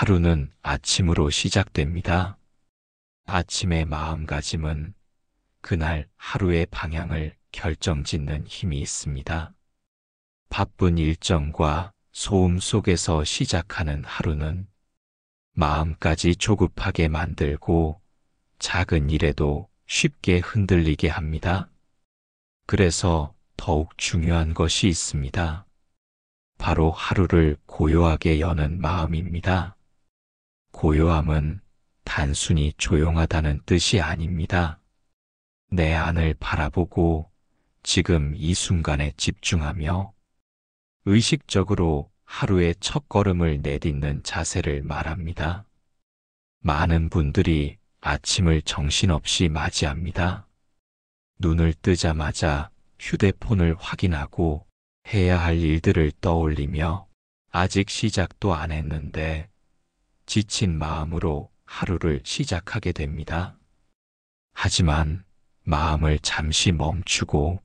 하루는 아침으로 시작됩니다. 아침의 마음가짐은 그날 하루의 방향을 결정짓는 힘이 있습니다. 바쁜 일정과 소음 속에서 시작하는 하루는 마음까지 조급하게 만들고 작은 일에도 쉽게 흔들리게 합니다. 그래서 더욱 중요한 것이 있습니다. 바로 하루를 고요하게 여는 마음입니다. 고요함은 단순히 조용하다는 뜻이 아닙니다. 내 안을 바라보고 지금 이 순간에 집중하며 의식적으로 하루의 첫걸음을 내딛는 자세를 말합니다. 많은 분들이 아침을 정신없이 맞이합니다. 눈을 뜨자마자 휴대폰을 확인하고 해야 할 일들을 떠올리며 아직 시작도 안 했는데 지친 마음으로 하루를 시작하게 됩니다. 하지만 마음을 잠시 멈추고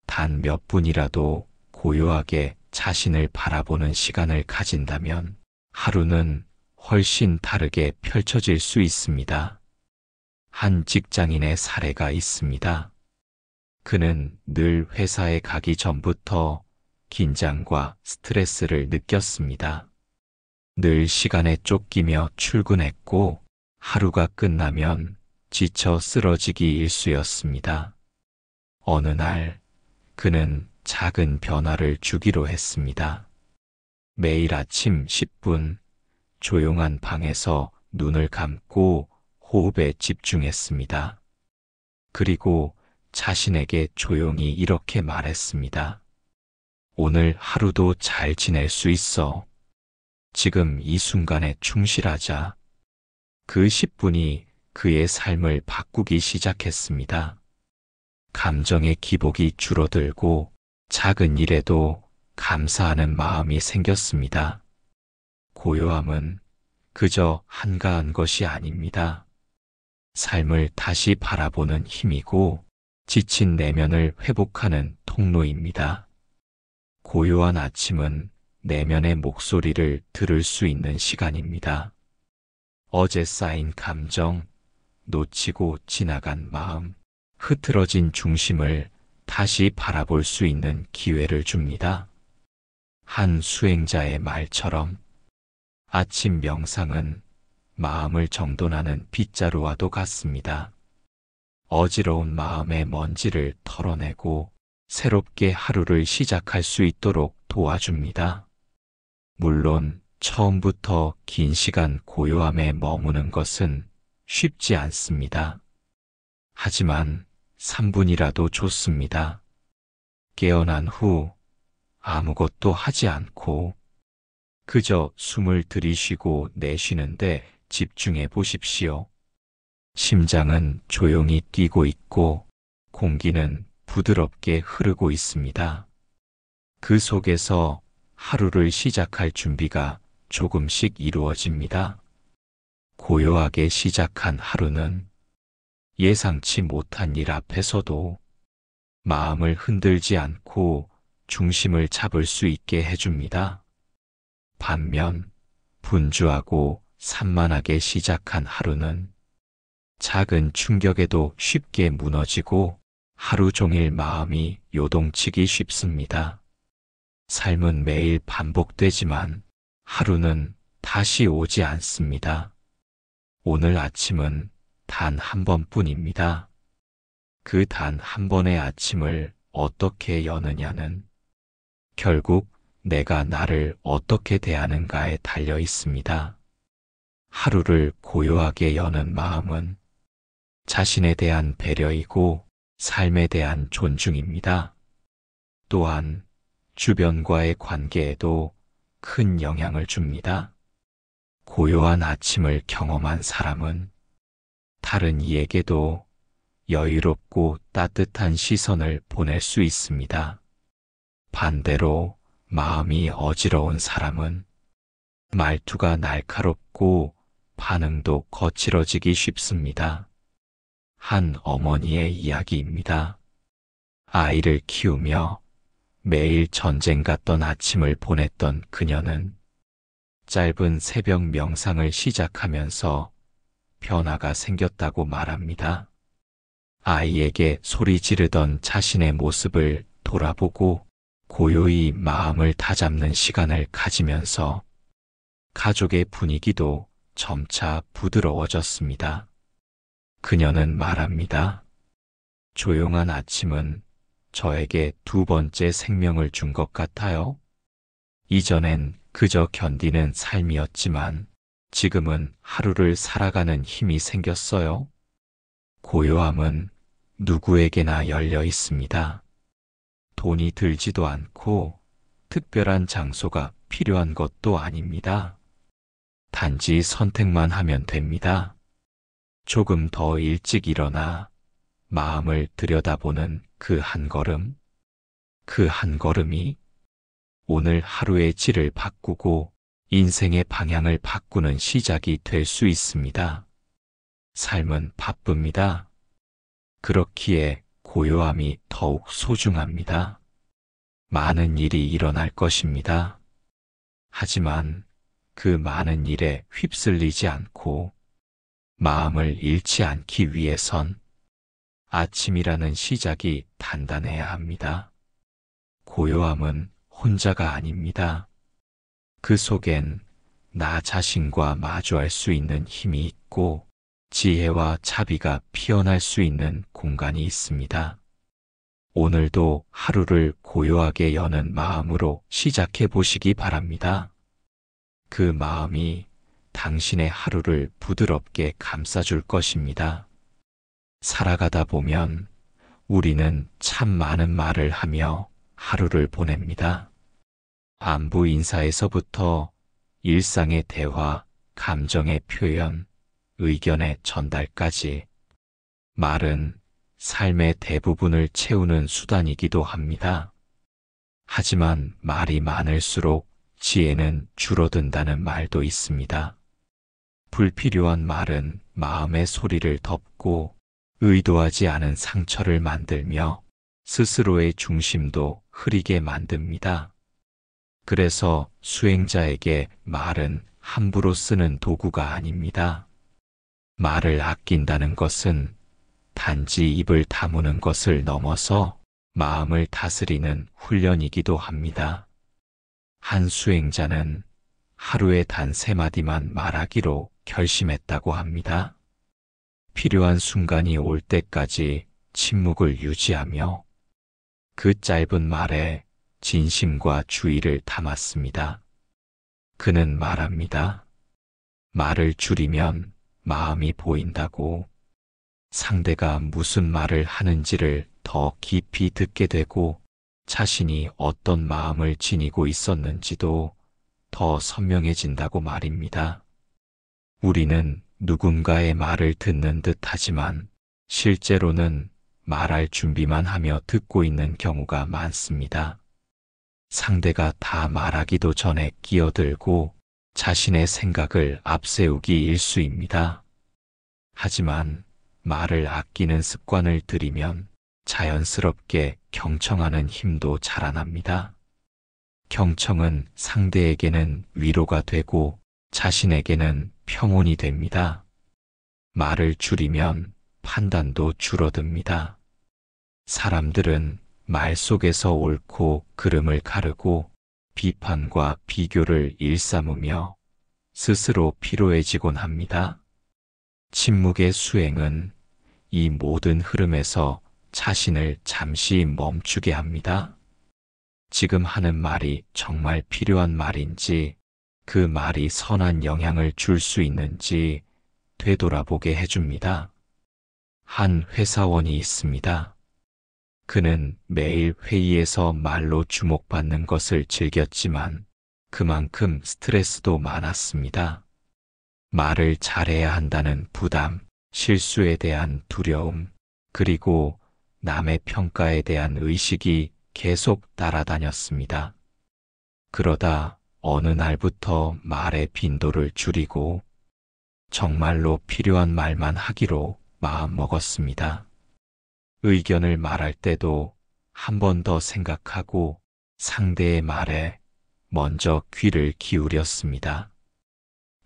단 몇 분이라도 고요하게 자신을 바라보는 시간을 가진다면 하루는 훨씬 다르게 펼쳐질 수 있습니다. 한 직장인의 사례가 있습니다. 그는 늘 회사에 가기 전부터 긴장과 스트레스를 느꼈습니다. 늘 시간에 쫓기며 출근했고 하루가 끝나면 지쳐 쓰러지기 일쑤였습니다. 어느 날 그는 작은 변화를 주기로 했습니다. 매일 아침 10분 조용한 방에서 눈을 감고 호흡에 집중했습니다. 그리고 자신에게 조용히 이렇게 말했습니다. 오늘 하루도 잘 지낼 수 있어. 지금 이 순간에 충실하자. 그 10분이 그의 삶을 바꾸기 시작했습니다. 감정의 기복이 줄어들고 작은 일에도 감사하는 마음이 생겼습니다. 고요함은 그저 한가한 것이 아닙니다. 삶을 다시 바라보는 힘이고 지친 내면을 회복하는 통로입니다. 고요한 아침은 내면의 목소리를 들을 수 있는 시간입니다. 어제 쌓인 감정, 놓치고 지나간 마음, 흐트러진 중심을 다시 바라볼 수 있는 기회를 줍니다. 한 수행자의 말처럼 아침 명상은 마음을 정돈하는 빗자루와도 같습니다. 어지러운 마음의 먼지를 털어내고 새롭게 하루를 시작할 수 있도록 도와줍니다. 물론 처음부터 긴 시간 고요함에 머무는 것은 쉽지 않습니다. 하지만 3분이라도 좋습니다. 깨어난 후 아무것도 하지 않고 그저 숨을 들이쉬고 내쉬는데 집중해 보십시오. 심장은 조용히 뛰고 있고 공기는 부드럽게 흐르고 있습니다. 그 속에서 하루를 시작할 준비가 조금씩 이루어집니다. 고요하게 시작한 하루는 예상치 못한 일 앞에서도 마음을 흔들지 않고 중심을 잡을 수 있게 해줍니다. 반면 분주하고 산만하게 시작한 하루는 작은 충격에도 쉽게 무너지고 하루 종일 마음이 요동치기 쉽습니다. 삶은 매일 반복되지만 하루는 다시 오지 않습니다. 오늘 아침은 단 한 번뿐입니다. 그 단 한 번의 아침을 어떻게 여느냐는 결국 내가 나를 어떻게 대하는가에 달려 있습니다. 하루를 고요하게 여는 마음은 자신에 대한 배려이고 삶에 대한 존중입니다. 또한 주변과의 관계에도 큰 영향을 줍니다. 고요한 아침을 경험한 사람은 다른 이에게도 여유롭고 따뜻한 시선을 보낼 수 있습니다. 반대로 마음이 어지러운 사람은 말투가 날카롭고 반응도 거칠어지기 쉽습니다. 한 어머니의 이야기입니다. 아이를 키우며 매일 전쟁 같던 아침을 보냈던 그녀는 짧은 새벽 명상을 시작하면서 변화가 생겼다고 말합니다. 아이에게 소리 지르던 자신의 모습을 돌아보고 고요히 마음을 다잡는 시간을 가지면서 가족의 분위기도 점차 부드러워졌습니다. 그녀는 말합니다. 조용한 아침은 저에게 두 번째 생명을 준 것 같아요. 이전엔 그저 견디는 삶이었지만 지금은 하루를 살아가는 힘이 생겼어요. 고요함은 누구에게나 열려 있습니다. 돈이 들지도 않고 특별한 장소가 필요한 것도 아닙니다. 단지 선택만 하면 됩니다. 조금 더 일찍 일어나 마음을 들여다보는 그 한 걸음, 그 한 걸음이 오늘 하루의 질을 바꾸고 인생의 방향을 바꾸는 시작이 될 수 있습니다. 삶은 바쁩니다. 그렇기에 고요함이 더욱 소중합니다. 많은 일이 일어날 것입니다. 하지만 그 많은 일에 휩쓸리지 않고 마음을 잃지 않기 위해선 아침이라는 시작이 단단해야 합니다. 고요함은 혼자가 아닙니다. 그 속엔 나 자신과 마주할 수 있는 힘이 있고 지혜와 자비가 피어날 수 있는 공간이 있습니다. 오늘도 하루를 고요하게 여는 마음으로 시작해 보시기 바랍니다. 그 마음이 당신의 하루를 부드럽게 감싸줄 것입니다. 살아가다 보면 우리는 참 많은 말을 하며 하루를 보냅니다. 안부 인사에서부터 일상의 대화, 감정의 표현, 의견의 전달까지 말은 삶의 대부분을 채우는 수단이기도 합니다. 하지만 말이 많을수록 지혜는 줄어든다는 말도 있습니다. 불필요한 말은 마음의 소리를 덮고 의도하지 않은 상처를 만들며 스스로의 중심도 흐리게 만듭니다. 그래서 수행자에게 말은 함부로 쓰는 도구가 아닙니다. 말을 아낀다는 것은 단지 입을 다무는 것을 넘어서 마음을 다스리는 훈련이기도 합니다. 한 수행자는 하루에 단 3마디만 말하기로 결심했다고 합니다. 필요한 순간이 올 때까지 침묵을 유지하며 그 짧은 말에 진심과 주의를 담았습니다. 그는 말합니다. 말을 줄이면 마음이 보인다고. 상대가 무슨 말을 하는지를 더 깊이 듣게 되고 자신이 어떤 마음을 지니고 있었는지도 더 선명해진다고 말입니다. 우리는 누군가의 말을 듣는 듯 하지만 실제로는 말할 준비만 하며 듣고 있는 경우가 많습니다. 상대가 다 말하기도 전에 끼어들고 자신의 생각을 앞세우기 일쑤입니다. 하지만 말을 아끼는 습관을 들이면 자연스럽게 경청하는 힘도 자라납니다. 경청은 상대에게는 위로가 되고 자신에게는 평온이 됩니다. 말을 줄이면 판단도 줄어듭니다. 사람들은 말 속에서 옳고 그름을 가르고 비판과 비교를 일삼으며 스스로 피로해지곤 합니다. 침묵의 수행은 이 모든 흐름에서 자신을 잠시 멈추게 합니다. 지금 하는 말이 정말 필요한 말인지, 그 말이 선한 영향을 줄 수 있는지 되돌아보게 해줍니다. 한 회사원이 있습니다. 그는 매일 회의에서 말로 주목받는 것을 즐겼지만 그만큼 스트레스도 많았습니다. 말을 잘해야 한다는 부담, 실수에 대한 두려움, 그리고 남의 평가에 대한 의식이 계속 따라다녔습니다. 그러다 어느 날부터 말의 빈도를 줄이고 정말로 필요한 말만 하기로 마음먹었습니다. 의견을 말할 때도 한 번 더 생각하고 상대의 말에 먼저 귀를 기울였습니다.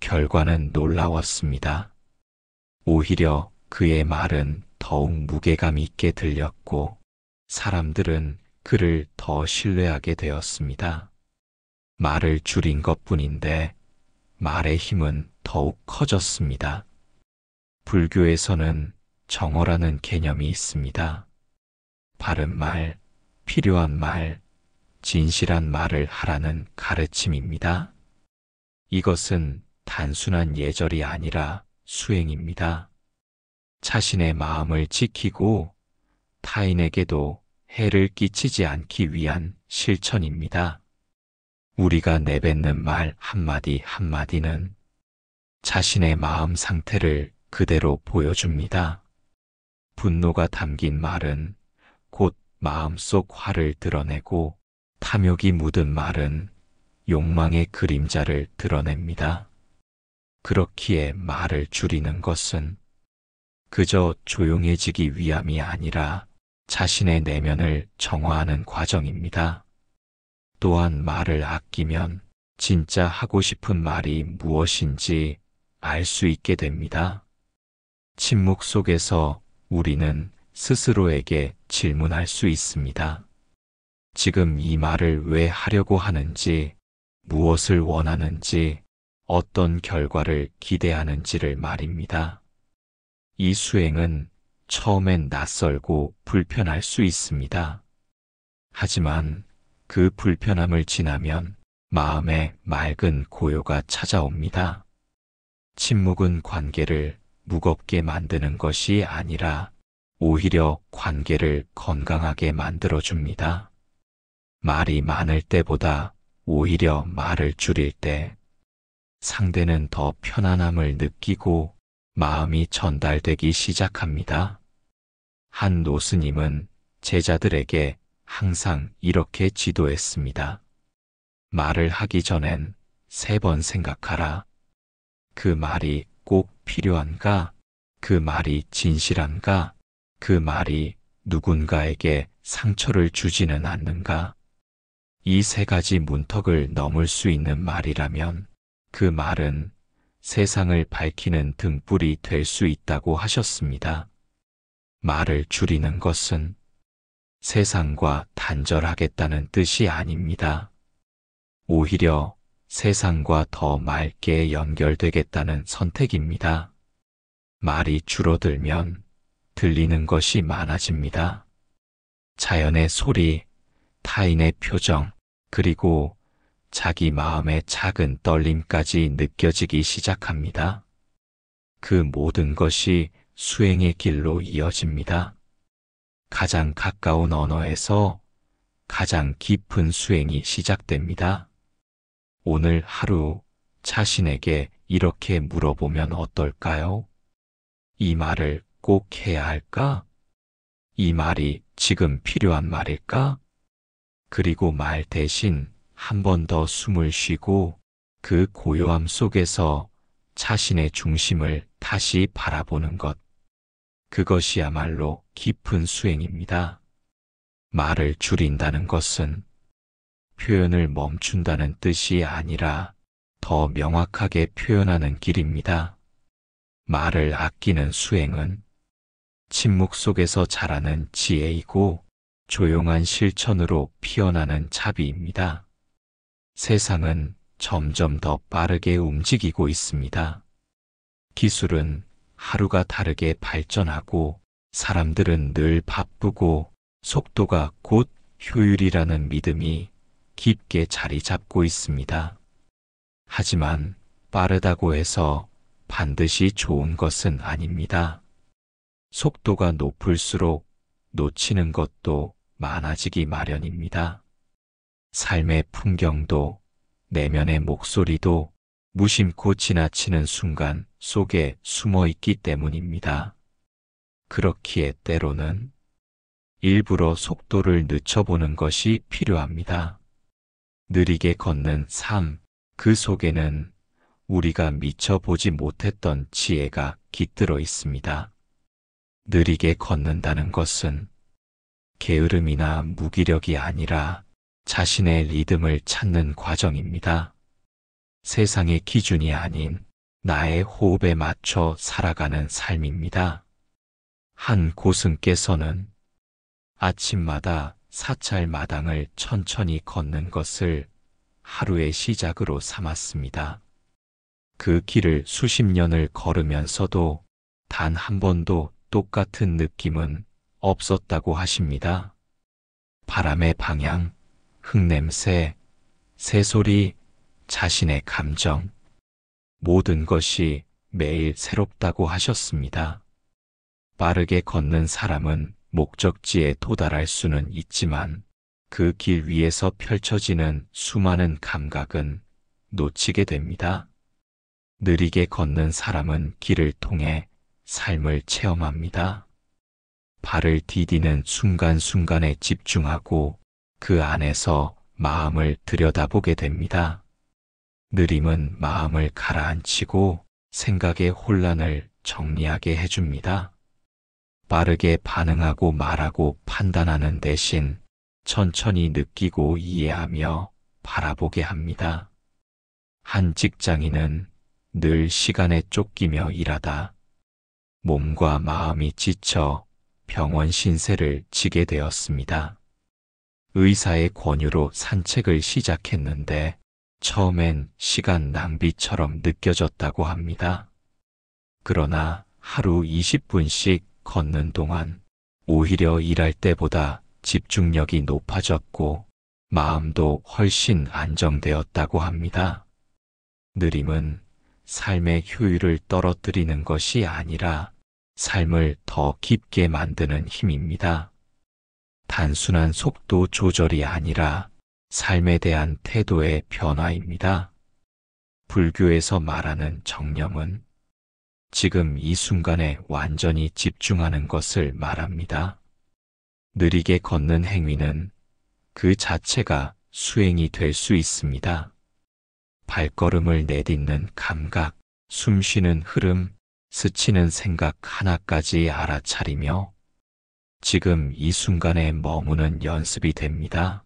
결과는 놀라웠습니다. 오히려 그의 말은 더욱 무게감 있게 들렸고 사람들은 그를 더 신뢰하게 되었습니다. 말을 줄인 것뿐인데 말의 힘은 더욱 커졌습니다. 불교에서는 정어라는 개념이 있습니다. 바른 말, 필요한 말, 진실한 말을 하라는 가르침입니다. 이것은 단순한 예절이 아니라 수행입니다. 자신의 마음을 지키고 타인에게도 해를 끼치지 않기 위한 실천입니다. 우리가 내뱉는 말 한마디 한마디는 자신의 마음 상태를 그대로 보여줍니다. 분노가 담긴 말은 곧 마음속 화를 드러내고 탐욕이 묻은 말은 욕망의 그림자를 드러냅니다. 그렇기에 말을 줄이는 것은 그저 조용해지기 위함이 아니라 자신의 내면을 정화하는 과정입니다. 또한 말을 아끼면 진짜 하고 싶은 말이 무엇인지 알 수 있게 됩니다. 침묵 속에서 우리는 스스로에게 질문할 수 있습니다. 지금 이 말을 왜 하려고 하는지, 무엇을 원하는지, 어떤 결과를 기대하는지를 말입니다. 이 수행은 처음엔 낯설고 불편할 수 있습니다. 하지만 그 불편함을 지나면 마음에 맑은 고요가 찾아옵니다. 침묵은 관계를 무겁게 만드는 것이 아니라 오히려 관계를 건강하게 만들어줍니다. 말이 많을 때보다 오히려 말을 줄일 때 상대는 더 편안함을 느끼고 마음이 전달되기 시작합니다. 한 노스님은 제자들에게 항상 이렇게 지도했습니다. 말을 하기 전엔 3번 생각하라. 그 말이 꼭 필요한가? 그 말이 진실한가? 그 말이 누군가에게 상처를 주지는 않는가? 이 3가지 문턱을 넘을 수 있는 말이라면 그 말은 세상을 밝히는 등불이 될 수 있다고 하셨습니다. 말을 줄이는 것은 세상과 단절하겠다는 뜻이 아닙니다. 오히려 세상과 더 맑게 연결되겠다는 선택입니다. 말이 줄어들면 들리는 것이 많아집니다. 자연의 소리, 타인의 표정, 그리고 자기 마음의 작은 떨림까지 느껴지기 시작합니다. 그 모든 것이 수행의 길로 이어집니다. 가장 가까운 언어에서 가장 깊은 수행이 시작됩니다. 오늘 하루 자신에게 이렇게 물어보면 어떨까요? 이 말을 꼭 해야 할까? 이 말이 지금 필요한 말일까? 그리고 말 대신 한 번 더 숨을 쉬고 그 고요함 속에서 자신의 중심을 다시 바라보는 것. 그것이야말로 깊은 수행입니다. 말을 줄인다는 것은 표현을 멈춘다는 뜻이 아니라 더 명확하게 표현하는 길입니다. 말을 아끼는 수행은 침묵 속에서 자라는 지혜이고 조용한 실천으로 피어나는 자비입니다. 세상은 점점 더 빠르게 움직이고 있습니다. 기술은 하루가 다르게 발전하고 사람들은 늘 바쁘고 속도가 곧 효율이라는 믿음이 깊게 자리 잡고 있습니다. 하지만 빠르다고 해서 반드시 좋은 것은 아닙니다. 속도가 높을수록 놓치는 것도 많아지기 마련입니다. 삶의 풍경도 내면의 목소리도 무심코 지나치는 순간 속에 숨어 있기 때문입니다. 그렇기에 때로는 일부러 속도를 늦춰보는 것이 필요합니다. 느리게 걷는 삶, 그 속에는 우리가 미처 보지 못했던 지혜가 깃들어 있습니다. 느리게 걷는다는 것은 게으름이나 무기력이 아니라 자신의 리듬을 찾는 과정입니다. 세상의 기준이 아닌 나의 호흡에 맞춰 살아가는 삶입니다. 한 고승께서는 아침마다 사찰 마당을 천천히 걷는 것을 하루의 시작으로 삼았습니다. 그 길을 수십 년을 걸으면서도 단 한 번도 똑같은 느낌은 없었다고 하십니다. 바람의 방향, 흙냄새, 새소리, 자신의 감정, 모든 것이 매일 새롭다고 하셨습니다. 빠르게 걷는 사람은 목적지에 도달할 수는 있지만 그 길 위에서 펼쳐지는 수많은 감각은 놓치게 됩니다. 느리게 걷는 사람은 길을 통해 삶을 체험합니다. 발을 디디는 순간순간에 집중하고 그 안에서 마음을 들여다보게 됩니다. 느림은 마음을 가라앉히고 생각의 혼란을 정리하게 해줍니다. 빠르게 반응하고 말하고 판단하는 대신 천천히 느끼고 이해하며 바라보게 합니다. 한 직장인은 늘 시간에 쫓기며 일하다 몸과 마음이 지쳐 병원 신세를 지게 되었습니다. 의사의 권유로 산책을 시작했는데 처음엔 시간 낭비처럼 느껴졌다고 합니다. 그러나 하루 20분씩 걷는 동안 오히려 일할 때보다 집중력이 높아졌고 마음도 훨씬 안정되었다고 합니다. 느림은 삶의 효율을 떨어뜨리는 것이 아니라 삶을 더 깊게 만드는 힘입니다. 단순한 속도 조절이 아니라 삶에 대한 태도의 변화입니다. 불교에서 말하는 정념은 지금 이 순간에 완전히 집중하는 것을 말합니다. 느리게 걷는 행위는 그 자체가 수행이 될 수 있습니다. 발걸음을 내딛는 감각, 숨쉬는 흐름, 스치는 생각 하나까지 알아차리며 지금 이 순간에 머무는 연습이 됩니다.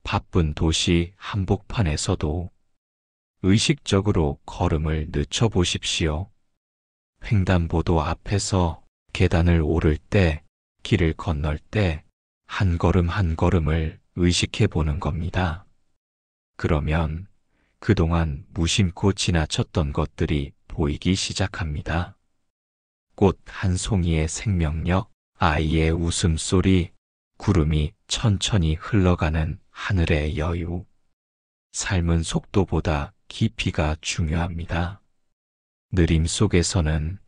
바쁜 도시 한복판에서도 의식적으로 걸음을 늦춰보십시오. 횡단보도 앞에서 계단을 오를 때, 길을 건널 때 한 걸음 한 걸음을 의식해 보는 겁니다. 그러면 그동안 무심코 지나쳤던 것들이 보이기 시작합니다. 꽃 한 송이의 생명력, 아이의 웃음소리, 구름이 천천히 흘러가는 하늘의 여유. 삶은 속도보다 깊이가 중요합니다. 느림 속에서는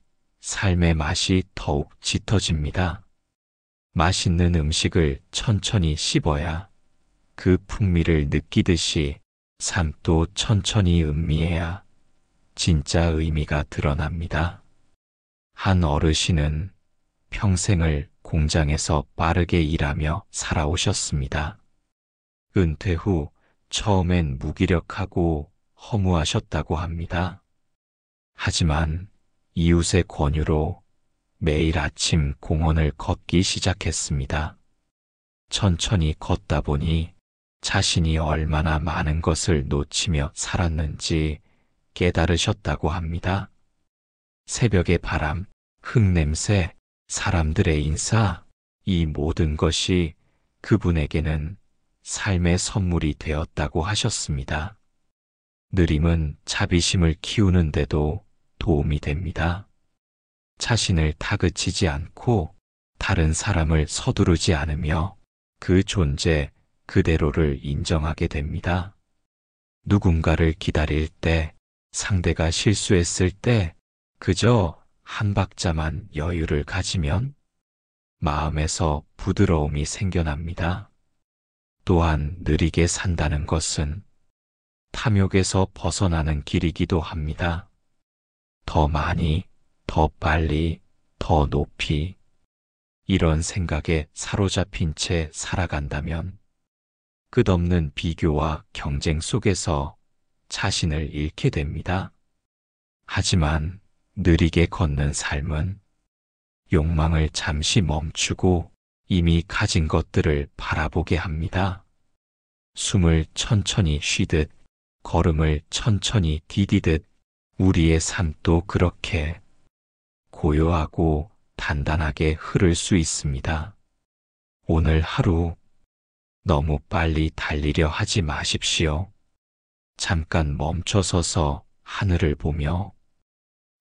삶의 맛이 더욱 짙어집니다. 맛있는 음식을 천천히 씹어야 그 풍미를 느끼듯이 삶도 천천히 음미해야 진짜 의미가 드러납니다. 한 어르신은 평생을 공장에서 빠르게 일하며 살아오셨습니다. 은퇴 후 처음엔 무기력하고 허무하셨다고 합니다. 하지만 이웃의 권유로 매일 아침 공원을 걷기 시작했습니다. 천천히 걷다 보니 자신이 얼마나 많은 것을 놓치며 살았는지 깨달으셨다고 합니다. 새벽의 바람, 흙냄새, 사람들의 인사, 이 모든 것이 그분에게는 삶의 선물이 되었다고 하셨습니다. 느림은 자비심을 키우는데도 도움이 됩니다. 자신을 다그치지 않고 다른 사람을 서두르지 않으며 그 존재 그대로를 인정하게 됩니다. 누군가를 기다릴 때, 상대가 실수했을 때 그저 한 박자만 여유를 가지면 마음에서 부드러움이 생겨납니다. 또한 느리게 산다는 것은 탐욕에서 벗어나는 길이기도 합니다. 더 많이, 더 빨리, 더 높이 이런 생각에 사로잡힌 채 살아간다면 끝없는 비교와 경쟁 속에서 자신을 잃게 됩니다. 하지만 느리게 걷는 삶은 욕망을 잠시 멈추고 이미 가진 것들을 바라보게 합니다. 숨을 천천히 쉬듯, 걸음을 천천히 디디듯, 우리의 삶도 그렇게 고요하고 단단하게 흐를 수 있습니다. 오늘 하루 너무 빨리 달리려 하지 마십시오. 잠깐 멈춰서서 하늘을 보며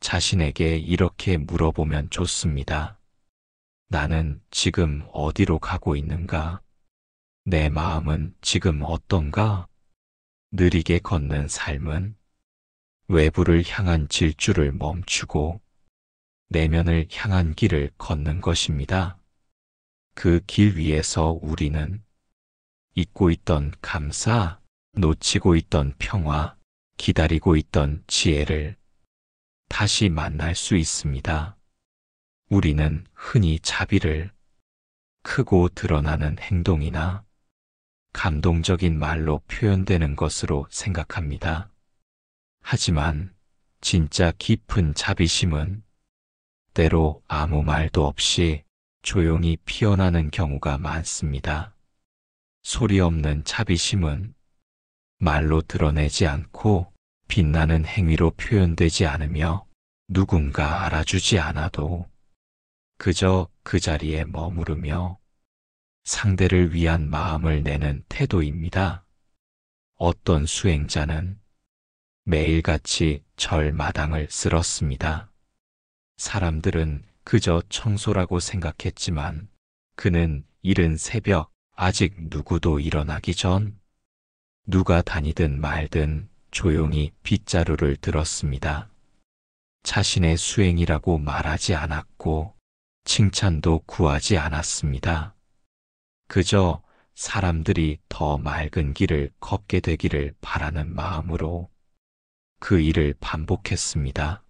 자신에게 이렇게 물어보면 좋습니다. 나는 지금 어디로 가고 있는가? 내 마음은 지금 어떤가? 느리게 걷는 삶은 외부를 향한 질주를 멈추고 내면을 향한 길을 걷는 것입니다. 그 길 위에서 우리는 잊고 있던 감사, 놓치고 있던 평화, 기다리고 있던 지혜를 다시 만날 수 있습니다. 우리는 흔히 자비를 크고 드러나는 행동이나 감동적인 말로 표현되는 것으로 생각합니다. 하지만 진짜 깊은 자비심은 때로 아무 말도 없이 조용히 피어나는 경우가 많습니다. 소리 없는 자비심은 말로 드러내지 않고 빛나는 행위로 표현되지 않으며 누군가 알아주지 않아도 그저 그 자리에 머무르며 상대를 위한 마음을 내는 태도입니다. 어떤 수행자는 매일같이 절 마당을 쓸었습니다. 사람들은 그저 청소라고 생각했지만 그는 이른 새벽 아직 누구도 일어나기 전 누가 다니든 말든 조용히 빗자루를 들었습니다. 자신의 수행이라고 말하지 않았고 칭찬도 구하지 않았습니다. 그저 사람들이 더 맑은 길을 걷게 되기를 바라는 마음으로 그 일을 반복했습니다.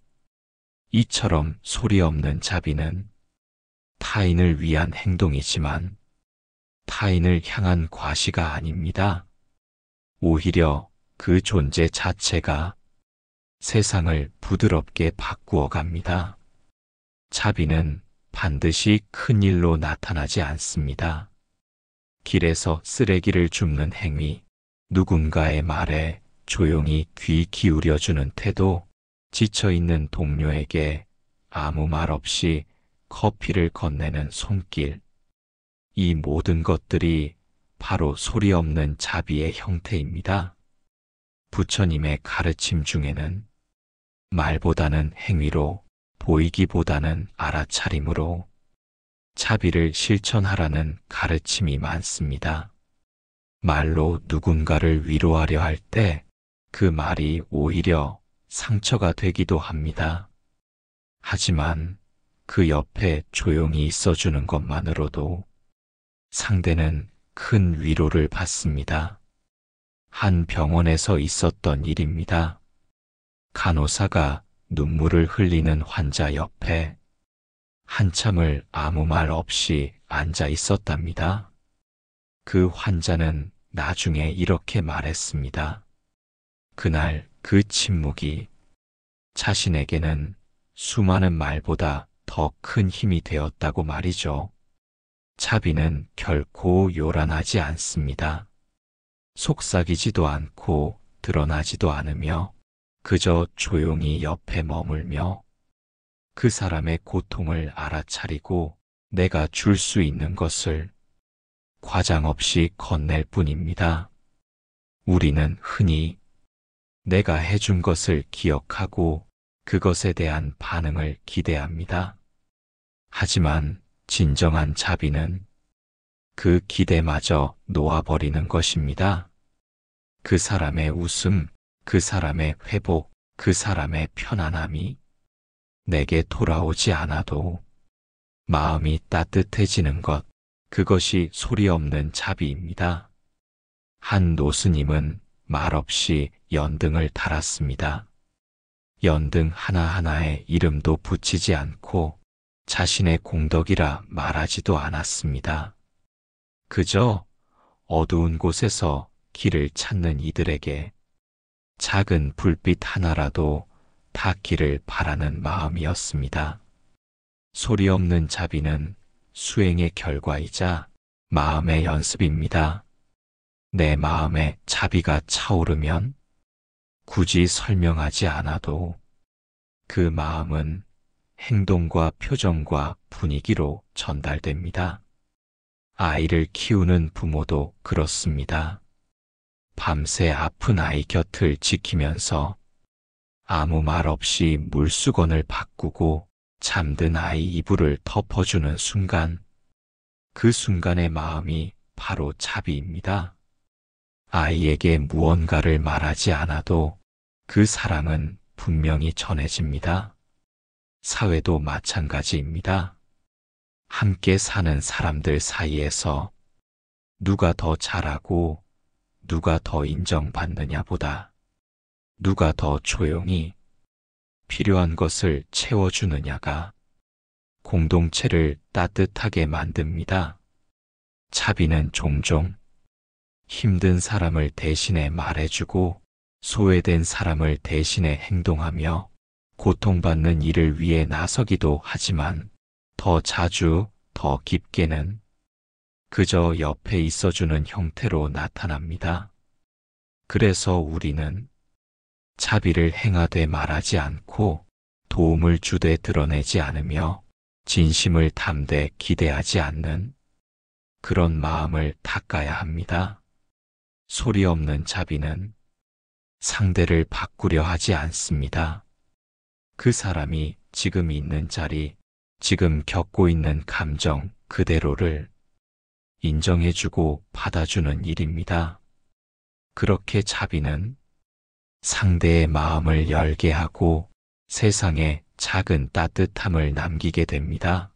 이처럼 소리 없는 자비는 타인을 위한 행동이지만 타인을 향한 과시가 아닙니다. 오히려 그 존재 자체가 세상을 부드럽게 바꾸어 갑니다. 자비는 반드시 큰 일로 나타나지 않습니다. 길에서 쓰레기를 줍는 행위, 누군가의 말에 조용히 귀 기울여주는 태도, 지쳐있는 동료에게 아무 말 없이 커피를 건네는 손길. 이 모든 것들이 바로 소리 없는 자비의 형태입니다. 부처님의 가르침 중에는 말보다는 행위로, 보이기보다는 알아차림으로 자비를 실천하라는 가르침이 많습니다. 말로 누군가를 위로하려 할 때 그 말이 오히려 상처가 되기도 합니다. 하지만 그 옆에 조용히 있어주는 것만으로도 상대는 큰 위로를 받습니다. 한 병원에서 있었던 일입니다. 간호사가 눈물을 흘리는 환자 옆에 한참을 아무 말 없이 앉아 있었답니다. 그 환자는 나중에 이렇게 말했습니다. 그날 그 침묵이 자신에게는 수많은 말보다 더 큰 힘이 되었다고 말이죠. 자비는 결코 요란하지 않습니다. 속삭이지도 않고 드러나지도 않으며 그저 조용히 옆에 머물며 그 사람의 고통을 알아차리고 내가 줄 수 있는 것을 과장 없이 건넬 뿐입니다. 우리는 흔히 내가 해준 것을 기억하고 그것에 대한 반응을 기대합니다. 하지만 진정한 자비는 그 기대마저 놓아버리는 것입니다. 그 사람의 웃음, 그 사람의 회복, 그 사람의 편안함이 내게 돌아오지 않아도 마음이 따뜻해지는 것, 그것이 소리 없는 자비입니다. 한 노스님은 말없이 연등을 달았습니다. 연등 하나하나에 이름도 붙이지 않고 자신의 공덕이라 말하지도 않았습니다. 그저 어두운 곳에서 길을 찾는 이들에게 작은 불빛 하나라도 닿기를 바라는 마음이었습니다. 소리 없는 자비는 수행의 결과이자 마음의 연습입니다. 내 마음에 자비가 차오르면 굳이 설명하지 않아도 그 마음은 행동과 표정과 분위기로 전달됩니다. 아이를 키우는 부모도 그렇습니다. 밤새 아픈 아이 곁을 지키면서 아무 말 없이 물수건을 바꾸고 잠든 아이 이불을 덮어주는 순간, 그 순간의 마음이 바로 자비입니다. 아이에게 무언가를 말하지 않아도 그 사랑은 분명히 전해집니다. 사회도 마찬가지입니다. 함께 사는 사람들 사이에서 누가 더 잘하고 누가 더 인정받느냐보다 누가 더 조용히 필요한 것을 채워주느냐가 공동체를 따뜻하게 만듭니다. 자비는 종종 힘든 사람을 대신해 말해주고 소외된 사람을 대신해 행동하며 고통받는 이를 위해 나서기도 하지만 더 자주, 더 깊게는 그저 옆에 있어주는 형태로 나타납니다. 그래서 우리는 자비를 행하되 말하지 않고 도움을 주되 드러내지 않으며 진심을 담되 기대하지 않는 그런 마음을 닦아야 합니다. 소리 없는 자비는 상대를 바꾸려 하지 않습니다. 그 사람이 지금 있는 자리, 지금 겪고 있는 감정 그대로를 인정해주고 받아주는 일입니다. 그렇게 자비는 상대의 마음을 열게 하고 세상에 작은 따뜻함을 남기게 됩니다.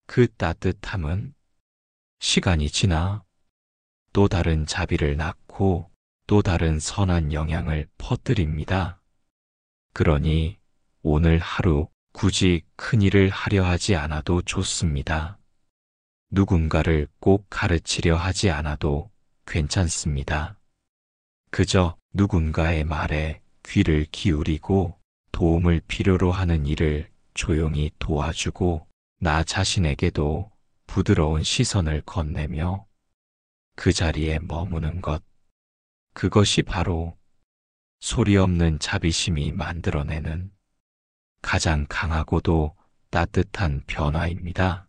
그 따뜻함은 시간이 지나 또 다른 자비를 낳고 또 다른 선한 영향을 퍼뜨립니다. 그러니 오늘 하루 굳이 큰일을 하려 하지 않아도 좋습니다. 누군가를 꼭 가르치려 하지 않아도 괜찮습니다. 그저 누군가의 말에 귀를 기울이고 도움을 필요로 하는 일을 조용히 도와주고 나 자신에게도 부드러운 시선을 건네며 그 자리에 머무는 것, 그것이 바로 소리 없는 자비심이 만들어내는 가장 강하고도 따뜻한 변화입니다.